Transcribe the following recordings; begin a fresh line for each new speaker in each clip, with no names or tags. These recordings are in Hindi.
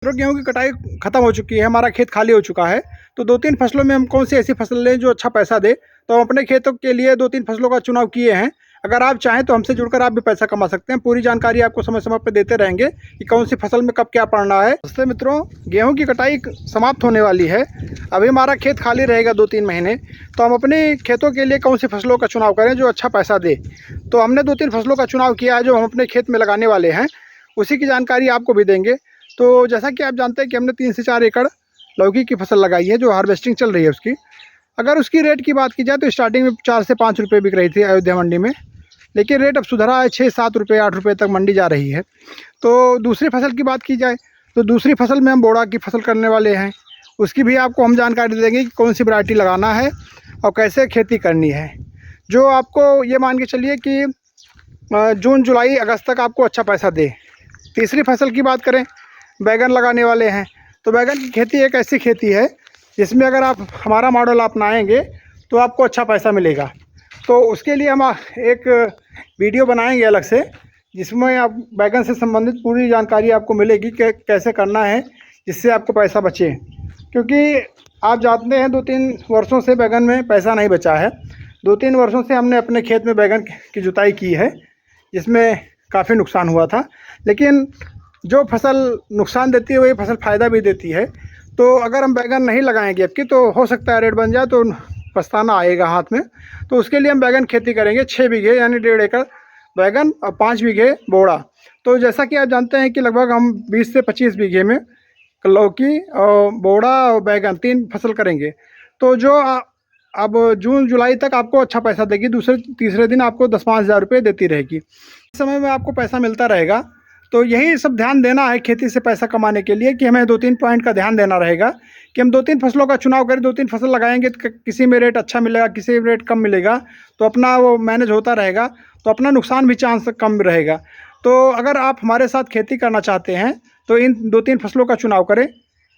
गेहूं की कटाई खत्म हो चुकी है, हमारा खेत खाली हो चुका है। तो 2-3 फसलों में हम कौन सी ऐसी फसल लें जो अच्छा पैसा दे। तो हम अपने खेतों के लिए 2-3 फसलों का चुनाव किए हैं। अगर आप चाहें तो हमसे जुड़कर आप भी पैसा कमा सकते हैं। पूरी जानकारी आपको समय समय पर देते रहेंगे कि कौन सी फसल में कब क्या पड़ना है। दोस्तों मित्रों, गेहूँ की कटाई समाप्त होने वाली है। अभी हमारा खेत खाली रहेगा 2-3 महीने। तो हम अपने खेतों के लिए कौन सी फसलों का चुनाव करें जो अच्छा पैसा दे। तो हमने 2-3 फसलों का चुनाव किया है जो हम अपने खेत में लगाने वाले हैं, उसी की जानकारी आपको भी देंगे। तो जैसा कि आप जानते हैं कि हमने 3 से 4 एकड़ लौकी की फसल लगाई है जो हार्वेस्टिंग चल रही है उसकी। अगर उसकी रेट की बात की जाए तो स्टार्टिंग में 4 से 5 रुपये बिक रही थी अयोध्या मंडी में, लेकिन रेट अब सुधरा है, 6-7 रुपये 8 रुपये तक मंडी जा रही है। तो दूसरी फसल की बात की जाए तो दूसरी फसल में हम बोड़ा की फसल करने वाले हैं। उसकी भी आपको हम जानकारी देंगे कि कौन सी वैरायटी लगाना है और कैसे खेती करनी है, जो आपको ये मान के चलिए कि जून जुलाई अगस्त तक आपको अच्छा पैसा दे। तीसरी फसल की बात करें, बैगन लगाने वाले हैं। तो बैगन की खेती एक ऐसी खेती है जिसमें अगर आप हमारा मॉडल अपनाएंगे तो आपको अच्छा पैसा मिलेगा। तो उसके लिए हम एक वीडियो बनाएंगे अलग से, जिसमें आप बैगन से संबंधित पूरी जानकारी आपको मिलेगी कि कैसे करना है जिससे आपको पैसा बचे। क्योंकि आप जानते हैं 2-3 वर्षों से बैगन में पैसा नहीं बचा है। 2-3 वर्षों से हमने अपने खेत में बैगन की जुताई की है, जिसमें काफ़ी नुकसान हुआ था। लेकिन जो फसल नुकसान देती है वही फसल फ़ायदा भी देती है। तो अगर हम बैगन नहीं लगाएंगे अब की तो हो सकता है रेट बन जाए तो पछताना आएगा हाथ में। तो उसके लिए हम बैगन खेती करेंगे 6 बीघे यानी 1.5 एकड़ बैगन और 5 बीघे बोड़ा। तो जैसा कि आप जानते हैं कि लगभग हम 20 से 25 बीघे में लौकी और बोड़ा और बैगन 3 फसल करेंगे। तो जो अब जून जुलाई तक आपको अच्छा पैसा देगी, दूसरे तीसरे दिन आपको 10-5 हज़ार रुपये देती रहेगी। इस समय में आपको पैसा मिलता रहेगा। तो यही सब ध्यान देना है खेती से पैसा कमाने के लिए कि हमें 2-3 पॉइंट का ध्यान देना रहेगा कि हम 2-3 फसलों का चुनाव करें। 2-3 फसल लगाएंगे तो किसी में रेट अच्छा मिलेगा, किसी में रेट कम मिलेगा, तो अपना वो मैनेज होता रहेगा, तो अपना नुकसान भी चांस कम रहेगा। तो अगर आप हमारे साथ खेती करना चाहते हैं तो इन 2-3 फसलों का चुनाव करें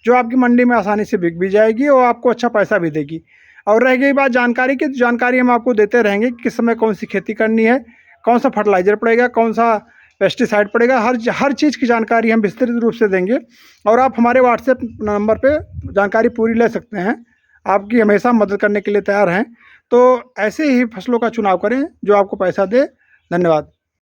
जो आपकी मंडी में आसानी से बिक भी जाएगी और आपको अच्छा पैसा भी देगी। और रह गई बात जानकारी की, तो जानकारी हम आपको देते रहेंगे कि किस समय कौन सी खेती करनी है, कौन सा फर्टिलाइज़र पड़ेगा, कौन सा पेस्टिसाइड पड़ेगा, हर चीज़ की जानकारी हम विस्तृत रूप से देंगे। और आप हमारे व्हाट्सएप नंबर पे जानकारी पूरी ले सकते हैं। आपकी हमेशा मदद करने के लिए तैयार हैं। तो ऐसे ही फसलों का चुनाव करें जो आपको पैसा दे। धन्यवाद।